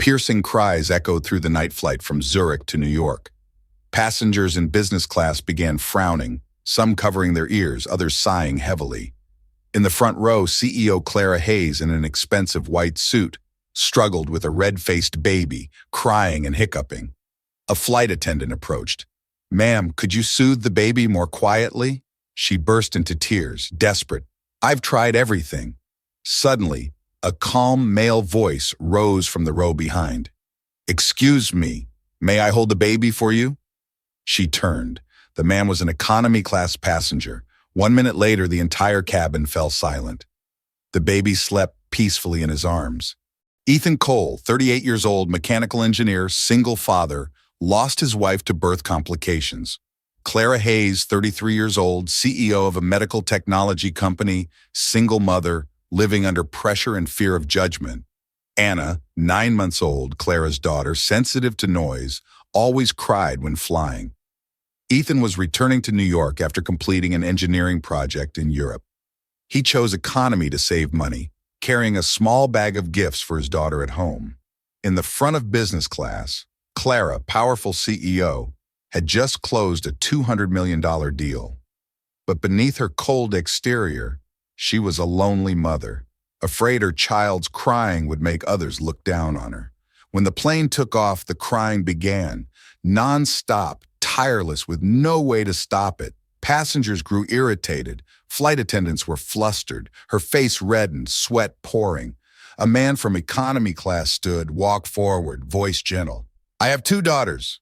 Piercing cries echoed through the night flight from Zurich to New York. Passengers in business class began frowning, some covering their ears, others sighing heavily. In the front row, CEO Clara Hayes, in an expensive white suit, struggled with a red-faced baby, crying and hiccuping. A flight attendant approached. "Ma'am, could you soothe the baby more quietly?" She burst into tears, desperate. "I've tried everything." Suddenly, a calm male voice rose from the row behind. "Excuse me, may I hold the baby for you?" She turned. The man was an economy-class passenger. 1 minute later, the entire cabin fell silent. The baby slept peacefully in his arms. Ethan Cole, 38 years old, mechanical engineer, single father, lost his wife to birth complications. Clara Hayes, 33 years old, CEO of a medical technology company, single mother, living under pressure and fear of judgment. Anna, 9 months old, Clara's daughter, sensitive to noise, always cried when flying. Ethan was returning to New York after completing an engineering project in Europe. He chose economy to save money, carrying a small bag of gifts for his daughter at home. In the front of business class, Clara, powerful CEO, had just closed a $200 million deal. But beneath her cold exterior, she was a lonely mother, afraid her child's crying would make others look down on her. When the plane took off, the crying began, nonstop, tireless, with no way to stop it. Passengers grew irritated. Flight attendants were flustered, her face reddened, sweat pouring. A man from economy class stood, walked forward, voice gentle. "I have 2 daughters.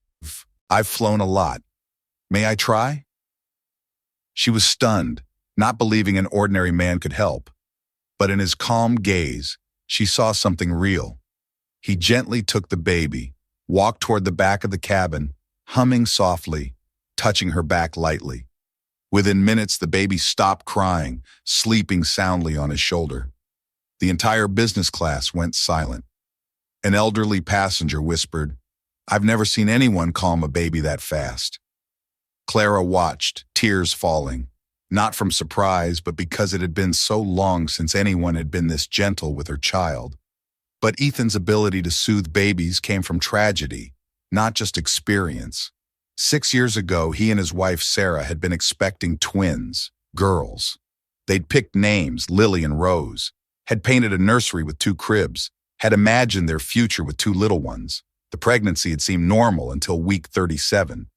I've flown a lot. May I try?" She was stunned, not believing an ordinary man could help. But in his calm gaze, she saw something real. He gently took the baby, walked toward the back of the cabin, humming softly, touching her back lightly. Within minutes, the baby stopped crying, sleeping soundly on his shoulder. The entire business class went silent. An elderly passenger whispered, "I've never seen anyone calm a baby that fast." Clara watched, tears falling, not from surprise, but because it had been so long since anyone had been this gentle with her child. But Ethan's ability to soothe babies came from tragedy, not just experience. 6 years ago, he and his wife Sarah had been expecting twins, girls. They'd picked names, Lily and Rose, had painted a nursery with 2 cribs, had imagined their future with 2 little ones. The pregnancy had seemed normal until week 37.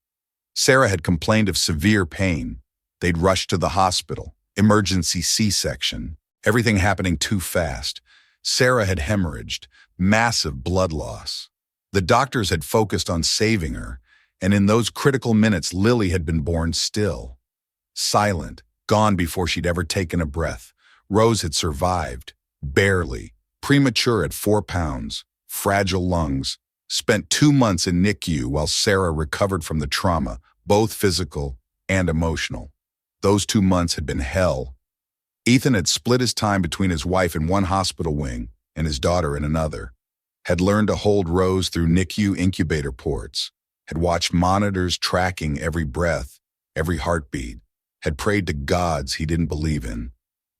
Sarah had complained of severe pain. They'd rushed to the hospital, emergency C-section, everything happening too fast. Sarah had hemorrhaged, massive blood loss. The doctors had focused on saving her, and in those critical minutes, Lily had been born still. Silent, gone before she'd ever taken a breath. Rose had survived, barely, premature at 4 pounds, fragile lungs, spent 2 months in NICU while Sarah recovered from the trauma, both physical and emotional. Those 2 months had been hell. Ethan had split his time between his wife in one hospital wing and his daughter in another, had learned to hold Rose through NICU incubator ports, had watched monitors tracking every breath, every heartbeat, had prayed to gods he didn't believe in.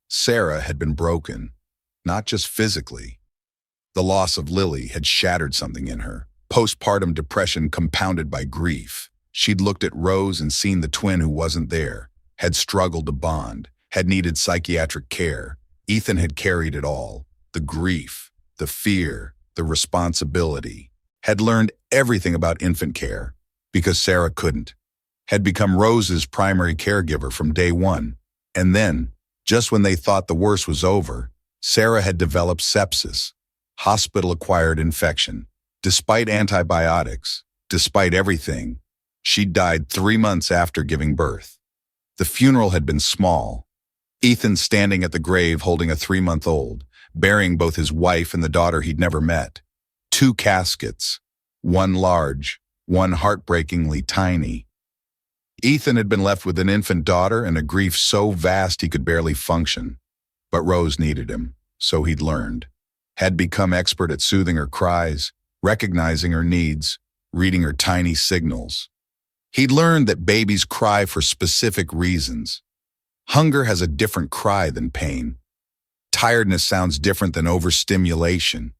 Sarah had been broken, not just physically. The loss of Lily had shattered something in her, postpartum depression compounded by grief. She'd looked at Rose and seen the twin who wasn't there, had struggled to bond, had needed psychiatric care. Ethan had carried it all, the grief, the fear, the responsibility, had learned everything about infant care because Sarah couldn't, had become Rose's primary caregiver from day one. And then, just when they thought the worst was over, Sarah had developed sepsis, hospital-acquired infection. Despite antibiotics, despite everything, she died 3 months after giving birth. The funeral had been small. Ethan standing at the grave holding a 3-month-old, burying both his wife and the daughter he'd never met. 2 caskets, one large, one heartbreakingly tiny. Ethan had been left with an infant daughter and a grief so vast he could barely function. But Rose needed him, so he'd learned. Had become expert at soothing her cries, recognizing her needs, reading her tiny signals. He'd learned that babies cry for specific reasons. Hunger has a different cry than pain. Tiredness sounds different than overstimulation.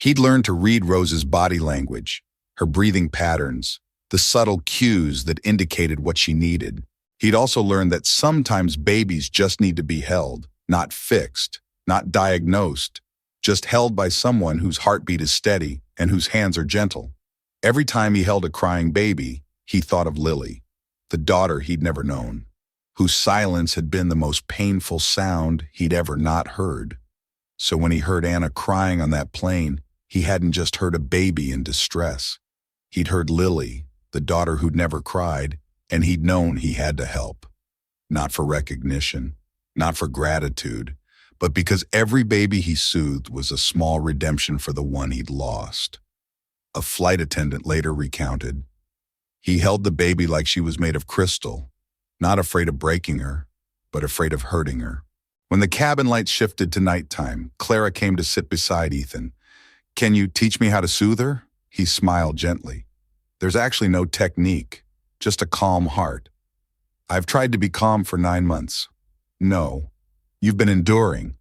He'd learned to read Rose's body language, her breathing patterns, the subtle cues that indicated what she needed. He'd also learned that sometimes babies just need to be held, not fixed, not diagnosed, just held by someone whose heartbeat is steady and whose hands are gentle. Every time he held a crying baby, he thought of Lily, the daughter he'd never known, whose silence had been the most painful sound he'd ever not heard. So when he heard Anna crying on that plane, he hadn't just heard a baby in distress. He'd heard Lily, the daughter who'd never cried, and he'd known he had to help. Not for recognition, not for gratitude, but because every baby he soothed was a small redemption for the one he'd lost. A flight attendant later recounted, "He held the baby like she was made of crystal, not afraid of breaking her, but afraid of hurting her." When the cabin lights shifted to nighttime, Clara came to sit beside Ethan. "Can you teach me how to soothe her?" He smiled gently. "There's actually no technique, just a calm heart. I've tried to be calm for 9 months. No, you've been enduring."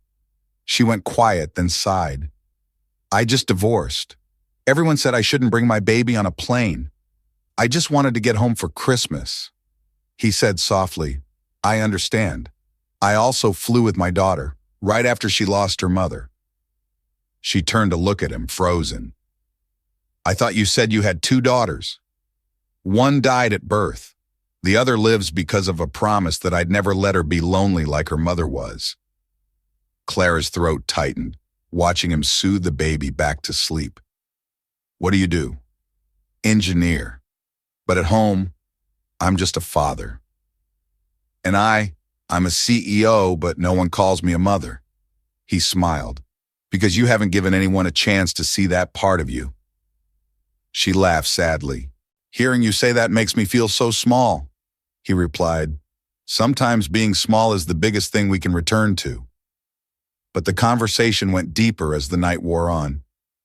She went quiet, then sighed. "I just divorced. Everyone said I shouldn't bring my baby on a plane. I just wanted to get home for Christmas." He said softly, "I understand. I also flew with my daughter, right after she lost her mother." She turned to look at him, frozen. "I thought you said you had 2 daughters. One died at birth. The other lives because of a promise that I'd never let her be lonely like her mother was." Clara's throat tightened, watching him soothe the baby back to sleep. "What do you do?" "Engineer. But at home, I'm just a father. And I'm a CEO, but no one calls me a mother." He smiled. "Because you haven't given anyone a chance to see that part of you." She laughed sadly. "Hearing you say that makes me feel so small," he replied. "Sometimes being small is the biggest thing we can return to." But the conversation went deeper as the night wore on.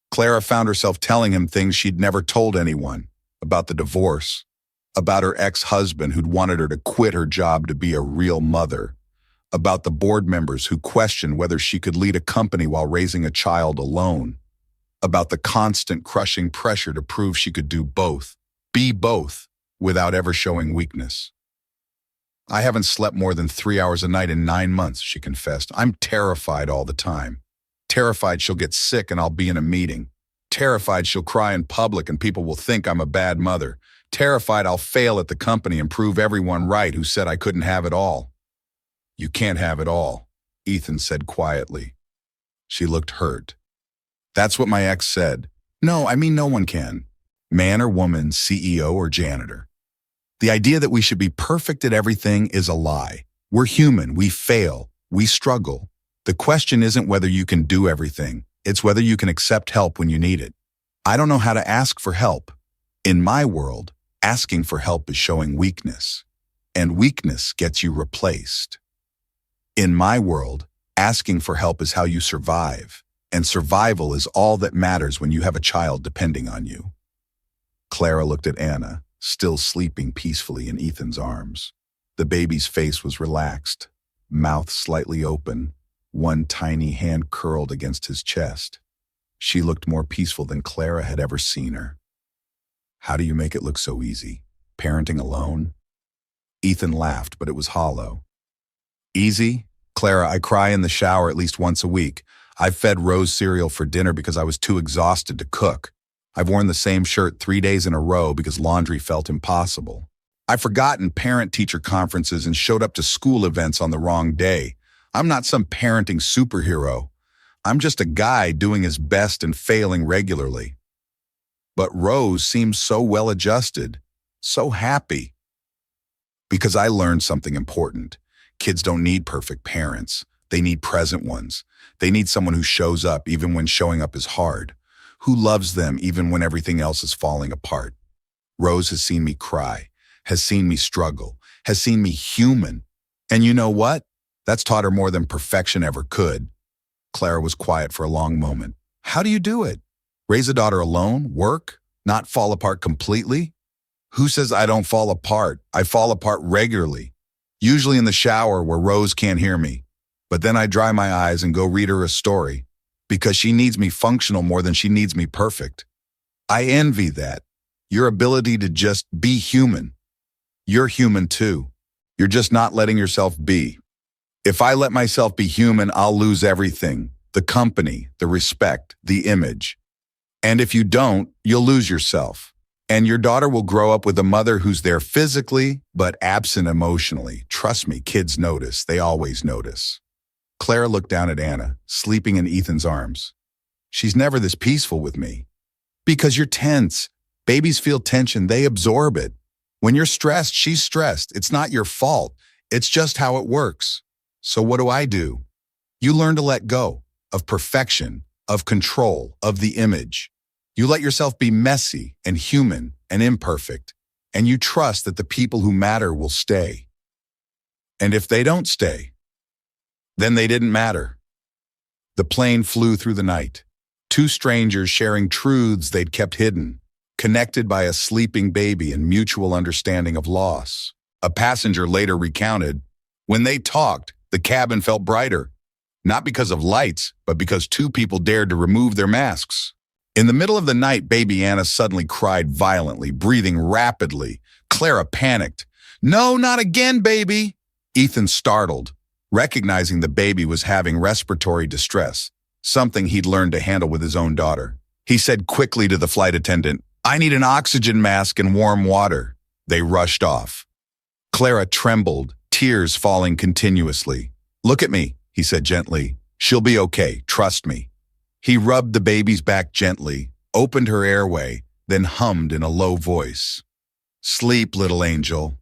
Clara found herself telling him things she'd never told anyone, about the divorce, about her ex-husband who'd wanted her to quit her job to be a real mother, about the board members who questioned whether she could lead a company while raising a child alone, about the constant crushing pressure to prove she could do both, be both, without ever showing weakness. "I haven't slept more than 3 hours a night in 9 months, she confessed. "I'm terrified all the time. Terrified she'll get sick and I'll be in a meeting. Terrified she'll cry in public and people will think I'm a bad mother. Terrified I'll fail at the company and prove everyone right who said I couldn't have it all." "You can't have it all," Ethan said quietly. She looked hurt. "That's what my ex said. No, I mean no one can. Man or woman, CEO or janitor. The idea that we should be perfect at everything is a lie. We're human, we fail, we struggle. The question isn't whether you can do everything, it's whether you can accept help when you need it. I don't know how to ask for help. In my world, asking for help is showing weakness, and weakness gets you replaced. In my world, asking for help is how you survive, and survival is all that matters when you have a child depending on you." Clara looked at Anna, still sleeping peacefully in Ethan's arms. The baby's face was relaxed, mouth slightly open, one tiny hand curled against his chest. She looked more peaceful than Clara had ever seen her. "How do you make it look so easy? Parenting alone?" Ethan laughed, but it was hollow. "Easy? Clara, I cry in the shower at least once a week. I've fed Rose cereal for dinner because I was too exhausted to cook. I've worn the same shirt 3 days in a row because laundry felt impossible. I've forgotten parent-teacher conferences and showed up to school events on the wrong day. I'm not some parenting superhero. I'm just a guy doing his best and failing regularly." But Rose seems so well-adjusted, so happy. "Because I learned something important. Kids don't need perfect parents. They need present ones. They need someone who shows up even when showing up is hard, who loves them even when everything else is falling apart. Rose has seen me cry, has seen me struggle, has seen me human. And you know what? That's taught her more than perfection ever could." Clara was quiet for a long moment. "How do you do it? Raise a daughter alone? Work? Not fall apart completely?" "Who says I don't fall apart? I fall apart regularly. Usually in the shower where Rose can't hear me. But then I dry my eyes and go read her a story. because she needs me functional more than she needs me perfect. I envy that. Your ability to just be human. You're human too. You're just not letting yourself be. If I let myself be human, I'll lose everything. The company, the respect, the image. And if you don't, you'll lose yourself. And your daughter will grow up with a mother who's there physically, but absent emotionally. Trust me, kids notice. They always notice. Clara looked down at Anna, sleeping in Ethan's arms. She's never this peaceful with me. Because you're tense. Babies feel tension. They absorb it. When you're stressed, she's stressed. It's not your fault. It's just how it works. So what do? You learn to let go of perfection, of control, of the image. You let yourself be messy and human and imperfect, and you trust that the people who matter will stay. And if they don't stay, then they didn't matter. The plane flew through the night. Two strangers sharing truths they'd kept hidden, connected by a sleeping baby and mutual understanding of loss. A passenger later recounted, when they talked, the cabin felt brighter, not because of lights, but because two people dared to remove their masks. In the middle of the night, baby Anna suddenly cried violently, breathing rapidly. Clara panicked. "No, not again, baby!" Ethan startled, recognizing the baby was having respiratory distress, something he'd learned to handle with his own daughter. He said quickly to the flight attendant, "I need an oxygen mask and warm water." They rushed off. Clara trembled, tears falling continuously. "Look at me," he said gently. "She'll be okay, trust me." He rubbed the baby's back gently, opened her airway, then hummed in a low voice. "Sleep, little angel."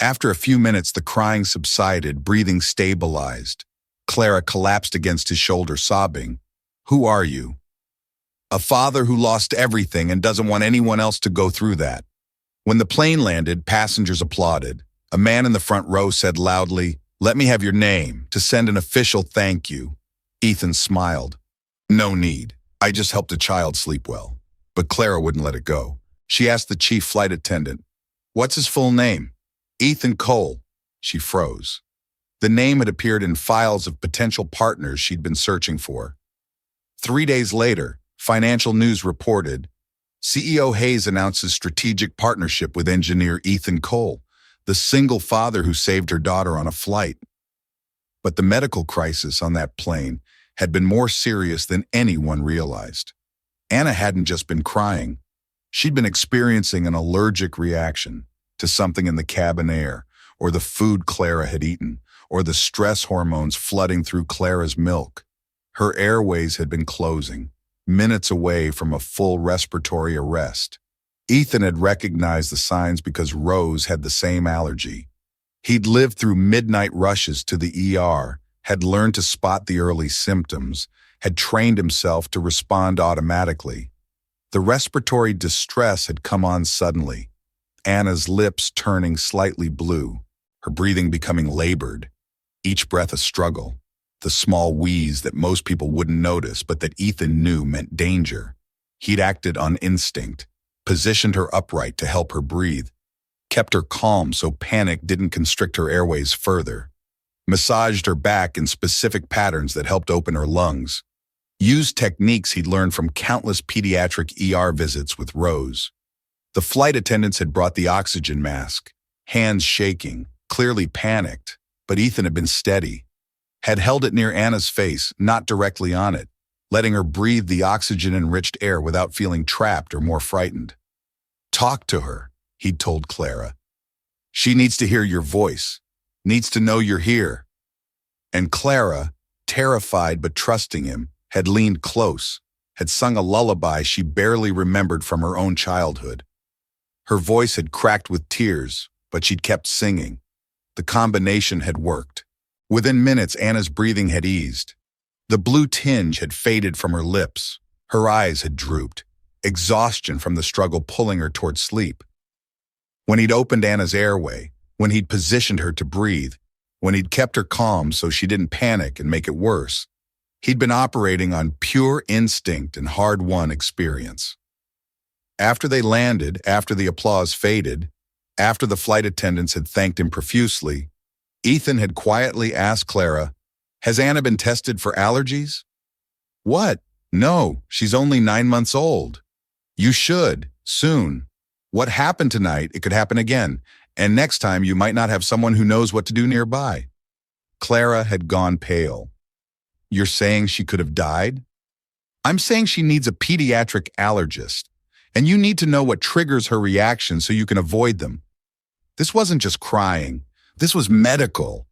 After a few minutes, the crying subsided, breathing stabilized. Clara collapsed against his shoulder, sobbing. "Who are you?" "A father who lost everything and doesn't want anyone else to go through that." When the plane landed, passengers applauded. A man in the front row said loudly, "Let me have your name to send an official thank you." Ethan smiled. "No need. I just helped a child sleep well." But Clara wouldn't let it go. She asked the chief flight attendant, "What's his full name?" "Ethan Cole." She froze. The name had appeared in files of potential partners she'd been searching for. 3 days later, Financial News reported, CEO Hayes announces strategic partnership with engineer Ethan Cole, the single father who saved her daughter on a flight. But the medical crisis on that plane had been more serious than anyone realized. Anna hadn't just been crying. She'd been experiencing an allergic reaction to something in the cabin air, or the food Clara had eaten, or the stress hormones flooding through Clara's milk. Her airways had been closing, minutes away from a full respiratory arrest. Ethan had recognized the signs because Rose had the same allergy. He'd lived through midnight rushes to the ER, had learned to spot the early symptoms, had trained himself to respond automatically. The respiratory distress had come on suddenly, Anna's lips turning slightly blue, her breathing becoming labored, each breath a struggle, the small wheeze that most people wouldn't notice but that Ethan knew meant danger. He'd acted on instinct, positioned her upright to help her breathe, kept her calm so panic didn't constrict her airways further, massaged her back in specific patterns that helped open her lungs, used techniques he'd learned from countless pediatric ER visits with Rose. The flight attendants had brought the oxygen mask, hands shaking, clearly panicked, but Ethan had been steady, had held it near Anna's face, not directly on it, letting her breathe the oxygen-enriched air without feeling trapped or more frightened. "Talk to her," he'd told Clara. "She needs to hear your voice, needs to know you're here." And Clara, terrified but trusting him, had leaned close, had sung a lullaby she barely remembered from her own childhood. Her voice had cracked with tears, but she'd kept singing. The combination had worked. Within minutes, Anna's breathing had eased. The blue tinge had faded from her lips. Her eyes had drooped, exhaustion from the struggle pulling her toward sleep. When he'd opened Anna's airway, when he'd positioned her to breathe, when he'd kept her calm so she didn't panic and make it worse, he'd been operating on pure instinct and hard-won experience. After they landed, after the applause faded, after the flight attendants had thanked him profusely, Ethan had quietly asked Clara, "Has Anna been tested for allergies?" What? No, she's only 9 months old. You should, soon. What happened tonight, it could happen again, and next time you might not have someone who knows what to do nearby. Clara had gone pale. You're saying she could have died? I'm saying she needs a pediatric allergist, and you need to know what triggers her reaction so you can avoid them. This wasn't just crying. This was medical.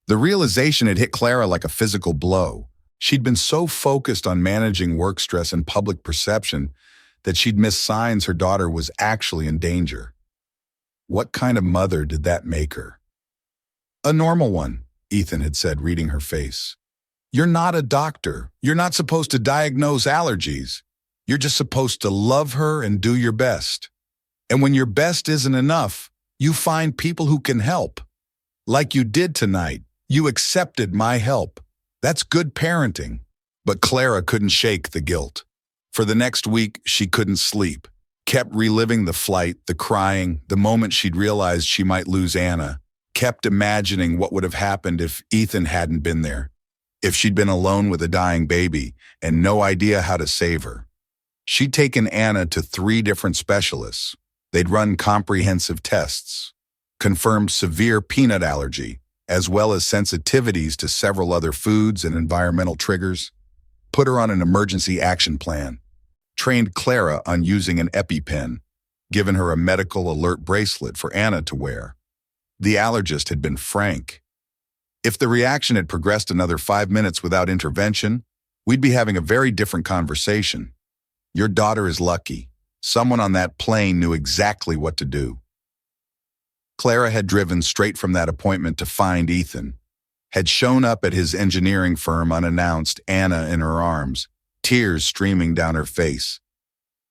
The realization had hit Clara like a physical blow. She'd been so focused on managing work stress and public perception that she'd missed signs her daughter was actually in danger. What kind of mother did that make her? A normal one, Ethan had said, reading her face. You're not a doctor. You're not supposed to diagnose allergies. You're just supposed to love her and do your best. And when your best isn't enough, you find people who can help. Like you did tonight. You accepted my help. That's good parenting. But Clara couldn't shake the guilt. For the next week, she couldn't sleep, kept reliving the flight, the crying, the moment she'd realized she might lose Anna, kept imagining what would have happened if Ethan hadn't been there, if she'd been alone with a dying baby and no idea how to save her. She'd taken Anna to 3 different specialists. They'd run comprehensive tests, confirmed severe peanut allergy, as well as sensitivities to several other foods and environmental triggers, put her on an emergency action plan, trained Clara on using an EpiPen, given her a medical alert bracelet for Anna to wear. The allergist had been frank. If the reaction had progressed another 5 minutes without intervention, we'd be having a very different conversation. Your daughter is lucky. Someone on that plane knew exactly what to do. Clara had driven straight from that appointment to find Ethan, had shown up at his engineering firm unannounced, Anna in her arms, tears streaming down her face.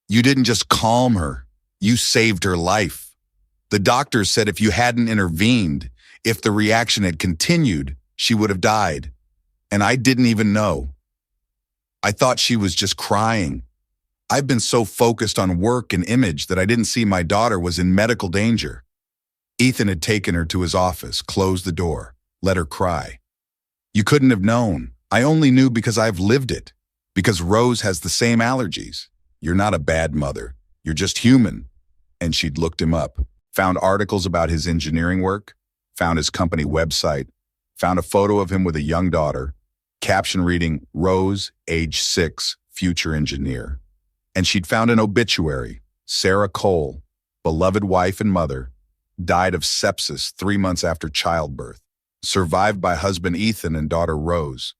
You didn't just calm her, you saved her life. The doctors said if you hadn't intervened, if the reaction had continued, she would have died. And I didn't even know. I thought she was just crying. I've been so focused on work and image that I didn't see my daughter was in medical danger. Ethan had taken her to his office, closed the door, let her cry. You couldn't have known. I only knew because I've lived it. Because Rose has the same allergies. You're not a bad mother. You're just human. And she'd looked him up, found articles about his engineering work, found his company website, found a photo of him with a young daughter, caption reading, Rose, age 6, future engineer. And she'd found an obituary, Sarah Cole, beloved wife and mother, died of sepsis 3 months after childbirth, survived by husband Ethan and daughter Rose.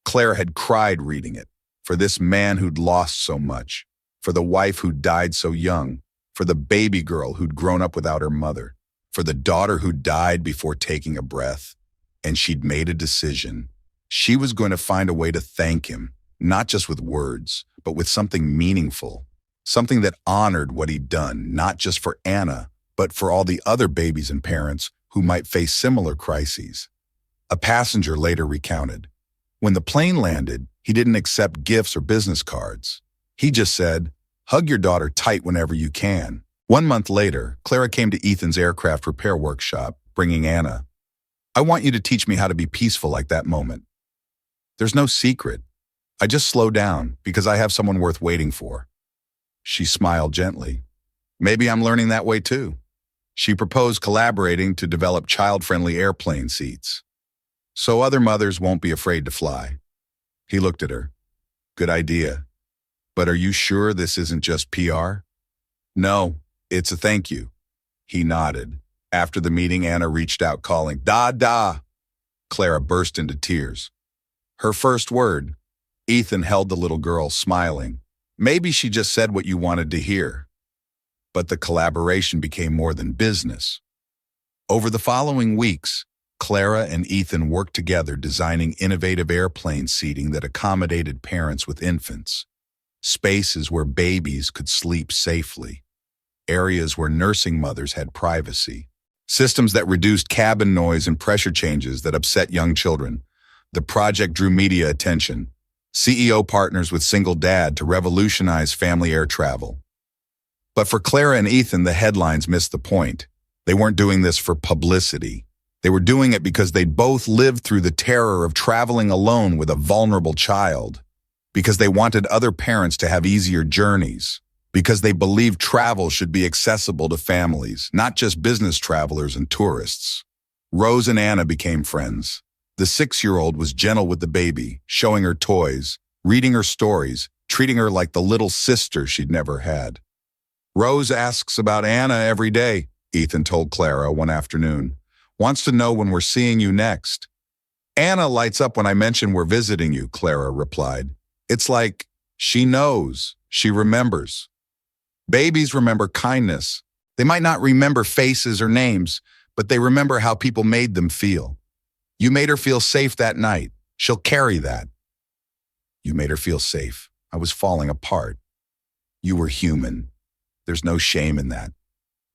Claire had cried reading it, for this man who'd lost so much, for the wife who'd died so young, for the baby girl who'd grown up without her mother, for the daughter who died before taking a breath. And she'd made a decision. She was going to find a way to thank him, not just with words, but with something meaningful, something that honored what he'd done, not just for Anna, but for all the other babies and parents who might face similar crises. A passenger later recounted, when the plane landed, he didn't accept gifts or business cards. He just said, hug your daughter tight whenever you can. 1 month later, Clara came to Ethan's aircraft repair workshop, bringing Anna. I want you to teach me how to be peaceful like that moment. There's no secret. I just slow down because I have someone worth waiting for. She smiled gently. Maybe I'm learning that way too. She proposed collaborating to develop child-friendly airplane seats, so other mothers won't be afraid to fly. He looked at her. Good idea. But are you sure this isn't just PR? No, it's a thank you. He nodded. After the meeting, Anna reached out calling, Da, da. Clara burst into tears. Her first word. Ethan held the little girl, smiling. Maybe she just said what you wanted to hear. But the collaboration became more than business. Over the following weeks, Clara and Ethan worked together designing innovative airplane seating that accommodated parents with infants, spaces where babies could sleep safely, areas where nursing mothers had privacy, systems that reduced cabin noise and pressure changes that upset young children. The project drew media attention. CEO partners with Single Dad to revolutionize family air travel. But for Clara and Ethan, the headlines missed the point. They weren't doing this for publicity. They were doing it because they'd both lived through the terror of traveling alone with a vulnerable child. because they wanted other parents to have easier journeys, because they believed travel should be accessible to families, not just business travelers and tourists. Rose and Anna became friends. The 6-year-old was gentle with the baby, showing her toys, reading her stories, treating her like the little sister she'd never had. Rose asks about Anna every day, Ethan told Clara one afternoon. Wants to know when we're seeing you next. Anna lights up when I mention we're visiting you, Clara replied. It's like she knows, she remembers. Babies remember kindness. They might not remember faces or names, but they remember how people made them feel. You made her feel safe that night. She'll carry that. You made her feel safe. I was falling apart. You were human. There's no shame in that.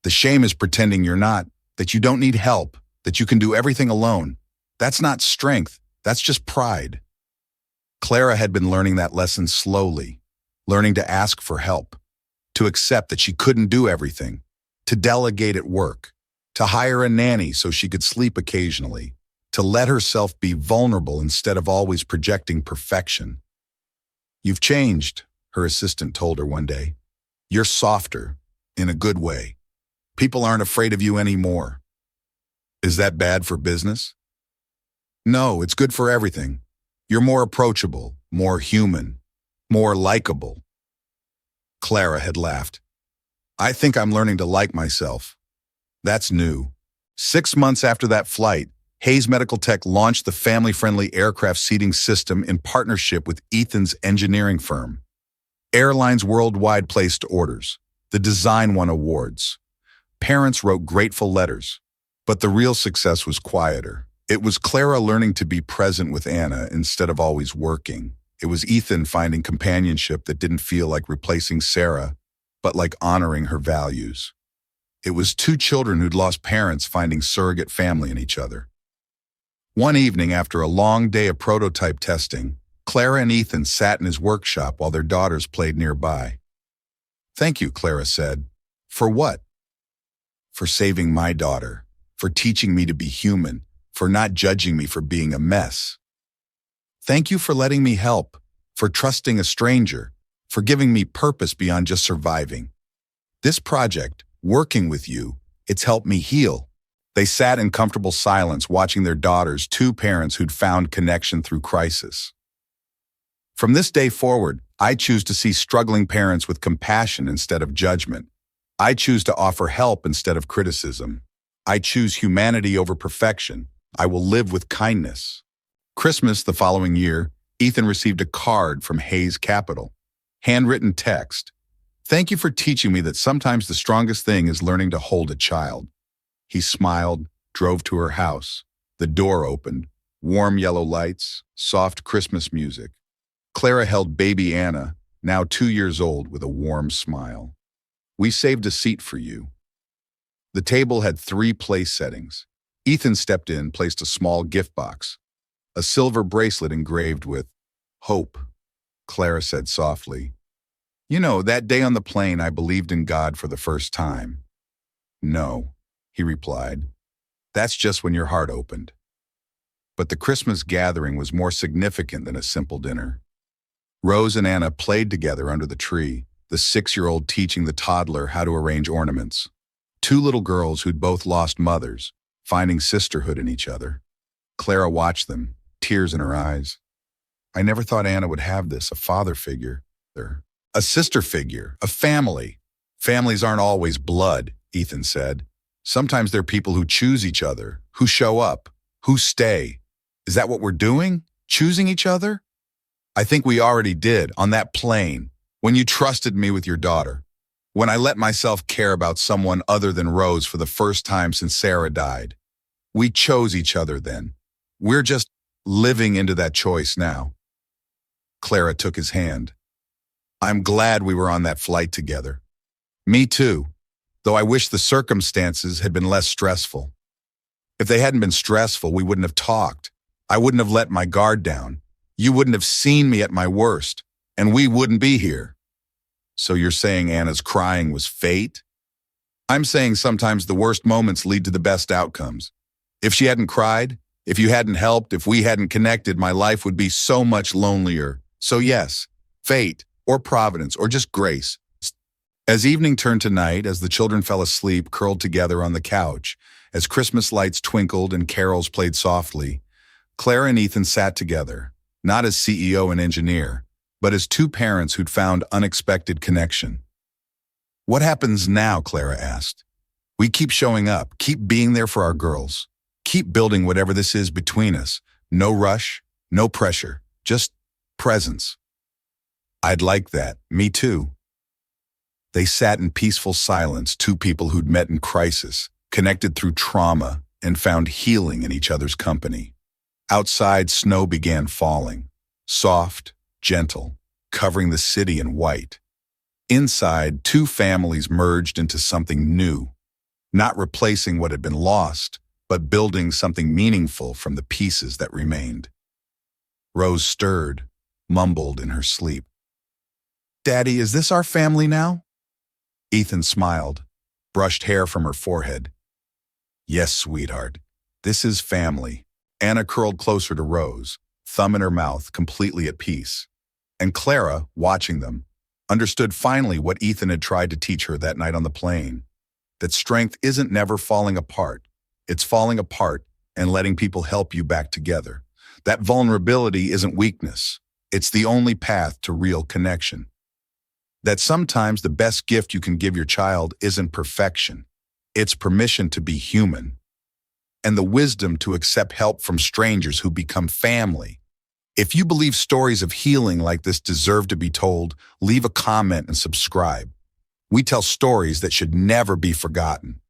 The shame is pretending you're not, that you don't need help, that you can do everything alone. That's not strength. That's just pride. Clara had been learning that lesson slowly, learning to ask for help, to accept that she couldn't do everything, to delegate at work, to hire a nanny so she could sleep occasionally, to let herself be vulnerable instead of always projecting perfection. You've changed, her assistant told her one day. You're softer, in a good way. People aren't afraid of you anymore. Is that bad for business? No, it's good for everything. You're more approachable, more human, more likable. Clara had laughed. I think I'm learning to like myself. That's new. 6 months after that flight, Hayes Medical Tech launched the family-friendly aircraft seating system in partnership with Ethan's engineering firm. Airlines worldwide placed orders. The design won awards. Parents wrote grateful letters. But the real success was quieter. It was Clara learning to be present with Anna instead of always working. It was Ethan finding companionship that didn't feel like replacing Sarah, but like honoring her values. It was 2 children who'd lost parents finding surrogate family in each other. One evening, after a long day of prototype testing, Clara and Ethan sat in his workshop while their daughters played nearby. Thank you, Clara said. For what? For saving my daughter, for teaching me to be human, for not judging me for being a mess. Thank you for letting me help, for trusting a stranger, for giving me purpose beyond just surviving. This project, working with you, it's helped me heal. They sat in comfortable silence watching their daughters, 2 parents who'd found connection through crisis. From this day forward, I choose to see struggling parents with compassion instead of judgment. I choose to offer help instead of criticism. I choose humanity over perfection. I will live with kindness. Christmas the following year, Ethan received a card from Hayes Capital. Handwritten text. Thank you for teaching me that sometimes the strongest thing is learning to hold a child. He smiled, drove to her house. The door opened. Warm yellow lights, soft Christmas music. Clara held baby Anna, now 2 years old, with a warm smile. We saved a seat for you. The table had 3 place settings. Ethan stepped in, placed a small gift box. A silver bracelet engraved with hope. Clara said softly, You know, that day on the plane I believed in God for the first time. No, he replied. That's just when your heart opened. But the Christmas gathering was more significant than a simple dinner. Rose and Anna played together under the tree, the 6-year-old teaching the toddler how to arrange ornaments. 2 little girls who'd both lost mothers, finding sisterhood in each other. Clara watched them, tears in her eyes. I never thought Anna would have this, a father figure. A sister figure, a family. Families aren't always blood, Ethan said. Sometimes they're people who choose each other, who show up, who stay. Is that what we're doing? Choosing each other? I think we already did, on that plane, when you trusted me with your daughter. When I let myself care about someone other than Rose for the first time since Sarah died. We chose each other then. We're just living into that choice now. Clara took his hand. I'm glad we were on that flight together. Me too, though I wish the circumstances had been less stressful. If they hadn't been stressful, we wouldn't have talked. I wouldn't have let my guard down. You wouldn't have seen me at my worst, and we wouldn't be here. So you're saying Anna's crying was fate? I'm saying sometimes the worst moments lead to the best outcomes. If she hadn't cried, if you hadn't helped, if we hadn't connected, my life would be so much lonelier. So yes, fate, or providence, or just grace. As evening turned to night, as the children fell asleep curled together on the couch, as Christmas lights twinkled and carols played softly, Clara and Ethan sat together, not as CEO and engineer, but as two parents who'd found unexpected connection. "What happens now?" Clara asked. "We keep showing up, keep being there for our girls, keep building whatever this is between us. No rush, no pressure, just presence." "I'd like that. Me too." They sat in peaceful silence, two people who'd met in crisis, connected through trauma, and found healing in each other's company. Outside, snow began falling, soft, gentle, covering the city in white. Inside, two families merged into something new, not replacing what had been lost, but building something meaningful from the pieces that remained. Rose stirred, mumbled in her sleep. "Daddy, is this our family now?" Ethan smiled, brushed hair from her forehead. "Yes, sweetheart, this is family." Anna curled closer to Rose, thumb in her mouth, completely at peace. And Clara, watching them, understood finally what Ethan had tried to teach her that night on the plane, that strength isn't never falling apart. It's falling apart and letting people help you back together. That vulnerability isn't weakness. It's the only path to real connection. That sometimes the best gift you can give your child isn't perfection. It's permission to be human. And the wisdom to accept help from strangers who become family. If you believe stories of healing like this deserve to be told, leave a comment and subscribe. We tell stories that should never be forgotten.